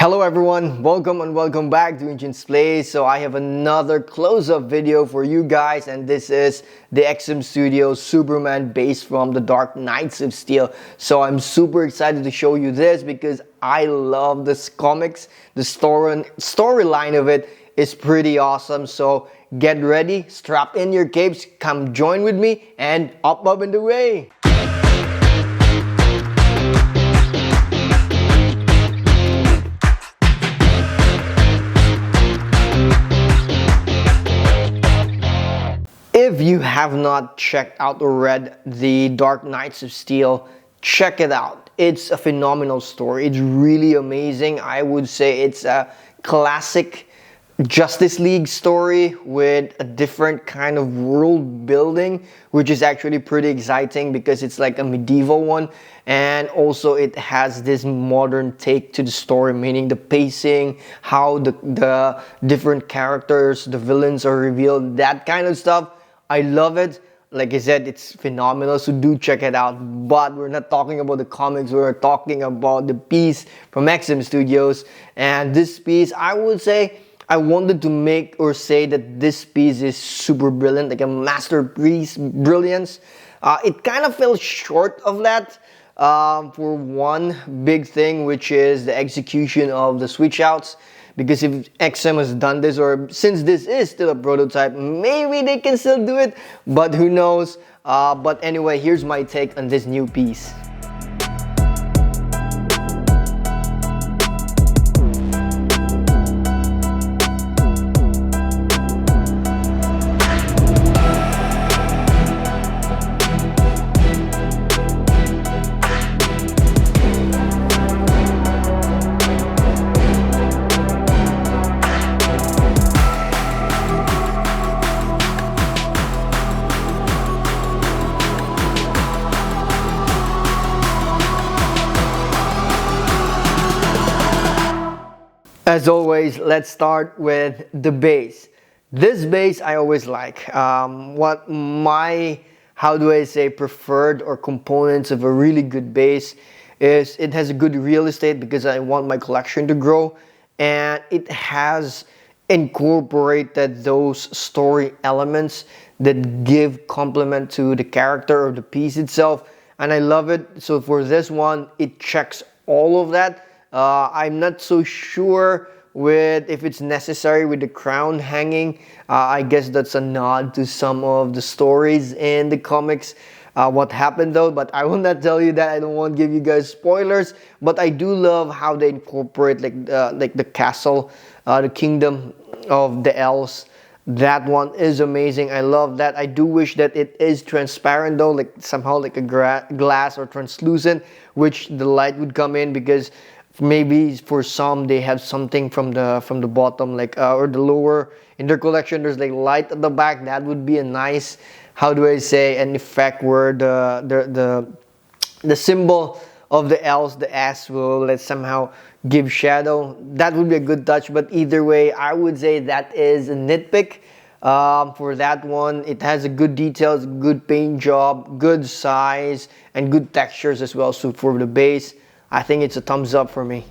Hello everyone, welcome and welcome back to NCHANZPLACE. So I have another close-up video for you guys, and this is the XM Studios Superman based from the Dark Knights of Steel. So I'm super excited to show you this because I love this comics. The storyline of it is pretty awesome. So get ready, strap in your capes, come join with me, and up and away. If you have not checked out or read The Dark Knights of Steel, check it out. It's a phenomenal story. It's really amazing. I would say it's a classic Justice League story with a different kind of world building, which is actually pretty exciting because it's like a medieval one, and also it has this modern take to the story, meaning the pacing, how the different characters, the villains are revealed, that kind of stuff. I love it. Like I said, it's phenomenal, so do check it out. But we're not talking about the comics, we're talking about the piece from XM Studios. And this piece, I would say, I wanted to make or say that this piece is super brilliant, like a masterpiece brilliance. It kind of fell short of that for one big thing, which is the execution of the switch outs. Because if XM has done this, or since this is still a prototype, maybe they can still do it, but who knows. But anyway, here's my take on this new piece. As always, let's start with the base. This base I always like. What my, how do I say, preferred or components of a really good base is it has a good real estate because I want my collection to grow, and it has incorporated those story elements that give complement to the character or the piece itself, and I love it. So for this one, it checks all of that. I'm not so sure with if it's necessary with the crown hanging. I guess that's a nod to some of the stories in the comics, what happened though, but I will not tell you that. I don't want to give you guys spoilers, but I do love how they incorporate like the castle, the kingdom of the elves. That one is amazing. I love that. I do wish that it is transparent though, like somehow like a glass or translucent, which the light would come in, because maybe for some they have something from the bottom, like or the lower in their collection, there's like light at the back. That would be a nice, how do I say, an effect where the symbol of the elves, the S, will let somehow give shadow. That would be a good touch. But either way, I would say that is a nitpick for that one. It has a good details, good paint job, good size, and good textures as well. So for the base, I think it's a thumbs up for me.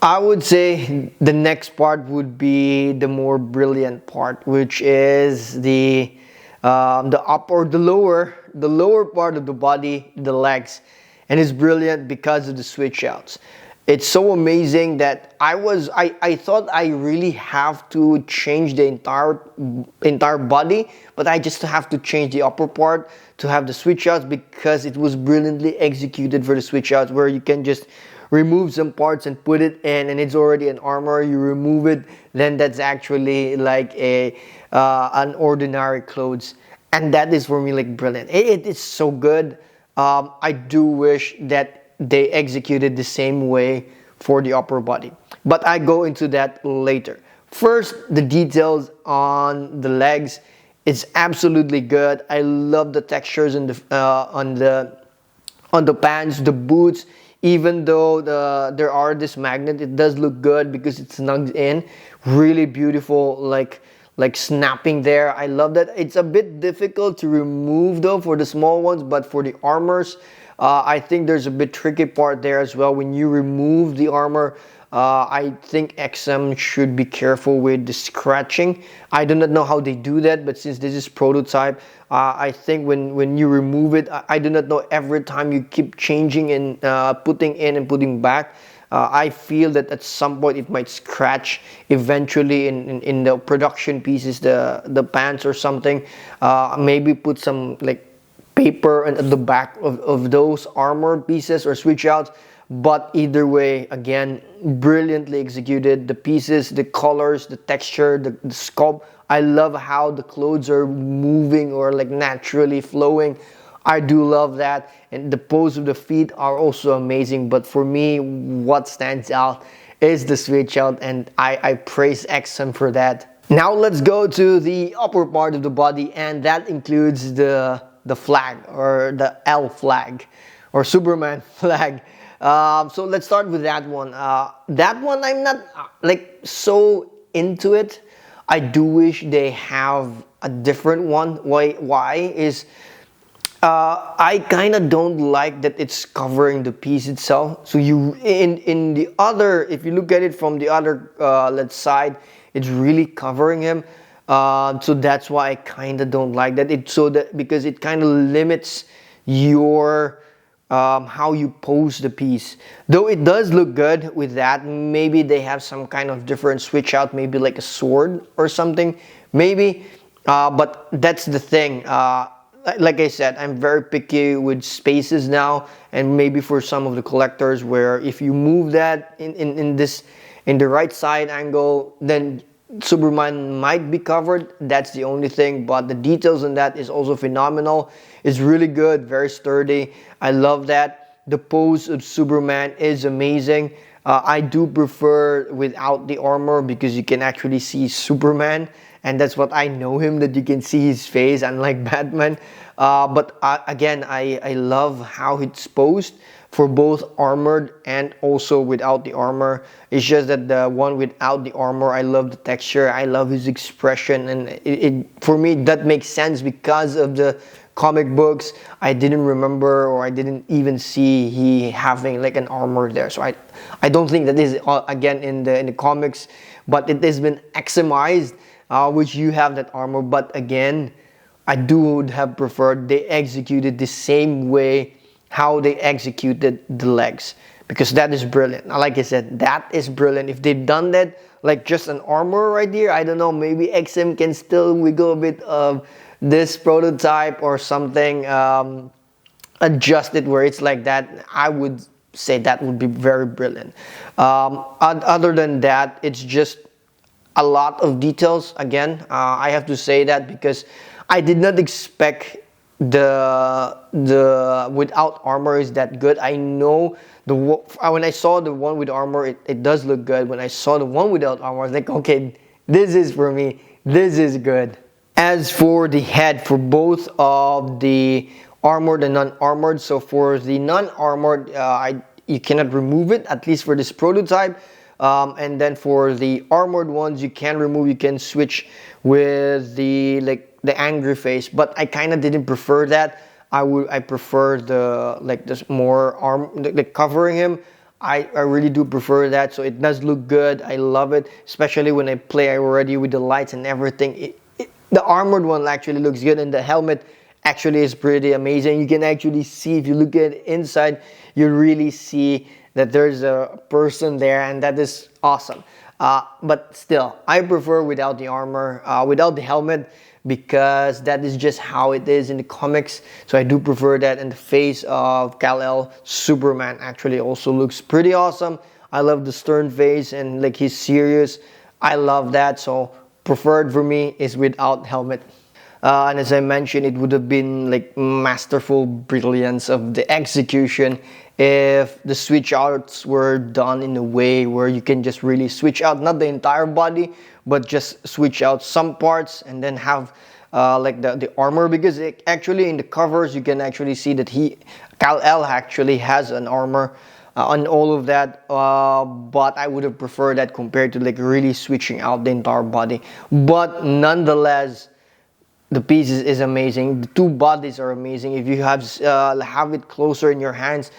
I would say the next part would be the more brilliant part, which is the upper or the lower part of the body, the legs, and it's brilliant because of the switch outs. It's so amazing that I thought I really have to change the entire body, but I just have to change the upper part to have the switch outs, because it was brilliantly executed for the switch outs, where you can just remove some parts and put it in, and it's already an armor. You remove it, then that's actually like a ordinary clothes, and that is for me like brilliant. It is so good. I do wish that they executed the same way for the upper body, but I go into that later. First, the details on the legs. It's absolutely good. I love the textures in the on the pants, the boots. Even though there are this magnet, it does look good because it snugs in. Really beautiful, like snapping there. I love that. It's a bit difficult to remove though for the small ones, but for the armors, I think there's a bit tricky part there as well. When you remove the armor, I think XM should be careful with the scratching. I do not know how they do that, but since this is prototype, I think when you remove it, I do not know every time you keep changing and putting in and putting back. I feel that at some point it might scratch eventually in the production pieces, the pants or something. Maybe put some like paper at the back of those armor pieces or switch outs. But either way, again, brilliantly executed. The pieces, the colors, the texture, the sculpt. I love how the clothes are moving or like naturally flowing. I do love that. And the pose of the feet are also amazing. But for me, what stands out is the switch out, and I praise XM for that. Now let's go to the upper part of the body, and that includes the flag, or the L flag, or Superman flag. So let's start with that one. That one I'm not like so into it. I do wish they have a different one. Why is I kind of don't like that it's covering the piece itself. So you in the other, if you look at it from the other let's side, it's really covering him. So that's why I kind of don't like that. Because it kind of limits your how you pose the piece. Though it does look good with that. Maybe they have some kind of different switch out, maybe like a sword or something, maybe. But that's the thing. Like I said, I'm very picky with spaces now, and maybe for some of the collectors, where if you move that in the right side angle, then Superman might be covered. That's the only thing, but the details in that is also phenomenal. It's really good, very sturdy. I love that. The pose of Superman is amazing. I do prefer without the armor because you can actually see Superman, and that's what I know him, that you can see his face, unlike Batman. But again, I love how it's posed for both armored and also without the armor. It's just that the one without the armor, I love the texture, I love his expression, and for me that makes sense because of the comic books. I didn't remember, or I didn't even see he having like an armor there. So I don't think that is again in the comics, but it has been XMized, which you have that armor. But again, I would have preferred they executed the same way how they executed the legs, because that is brilliant. Like I said, that is brilliant. If they've done that like just an armor right here, I don't know, maybe XM can still wiggle a bit of this prototype or something, adjust it where it's like that. I would say that would be very brilliant. Other than that, it's just a lot of details. Again, I have to say that because I did not expect the without armor is that good. I know when I saw the one with armor, it does look good. When I saw the one without armor, I was like, okay, this is for me. This is good. As for the head, for both of the armored and non-armored, so for the non-armored, you cannot remove it, at least for this prototype. And then for the armored ones, you can remove. You can switch with the angry face, but I kind of didn't prefer that. I prefer the more covering him. I really do prefer that. So it does look good. I love it, especially when I play already with the lights and everything. The armored one actually looks good, and the helmet actually is pretty amazing. You can actually see, if you look at it inside, you really see that there's a person there, and that is awesome. But still, I prefer without the armor, without the helmet, because that is just how it is in the comics. So I do prefer that. And the face of Kal-El, Superman, actually also looks pretty awesome. I love the stern face, and like he's serious. I love that. So preferred for me is without helmet. And as I mentioned, it would have been like masterful brilliance of the execution if the switch outs were done in a way where you can just really switch out not the entire body, but just switch out some parts and then have like the armor, because actually in the covers you can actually see that Kal-El actually has an armor on all of that, but I would have preferred that compared to like really switching out the entire body. But nonetheless, the piece is amazing. The two bodies are amazing. If you have it closer in your hands,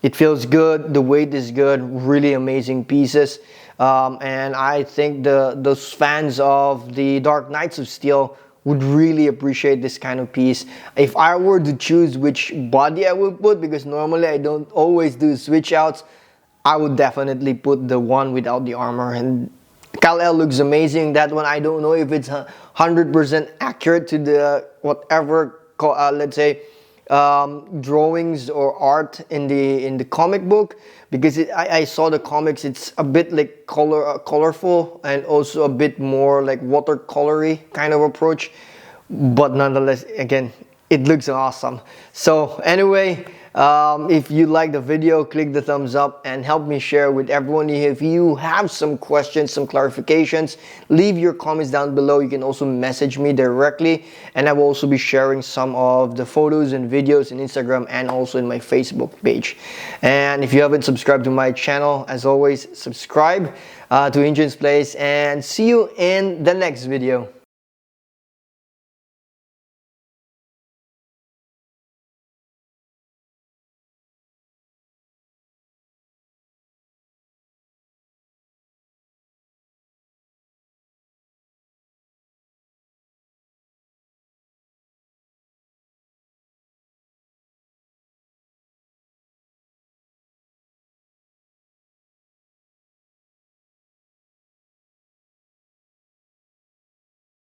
it feels good. The weight is good. Really amazing pieces. And I think those fans of the Dark Knights of Steel would really appreciate this kind of piece. If I were to choose which body I would put, because normally I don't always do switch outs, I would definitely put the one without the armor. And Kal-El looks amazing. That one, I don't know if it's 100% accurate to the whatever, let's say, drawings or art in the comic book, because I saw the comics. It's a bit like colorful and also a bit more like watercolory kind of approach, but nonetheless, again, it looks awesome. So anyway, if you like the video, click the thumbs up and help me share with everyone. If you have some questions, some clarifications, leave your comments down below. You can also message me directly, and I will also be sharing some of the photos and videos in Instagram and also in my Facebook page. And if you haven't subscribed to my channel, as always, subscribe to NCHANZPLACE, and see you in the next video.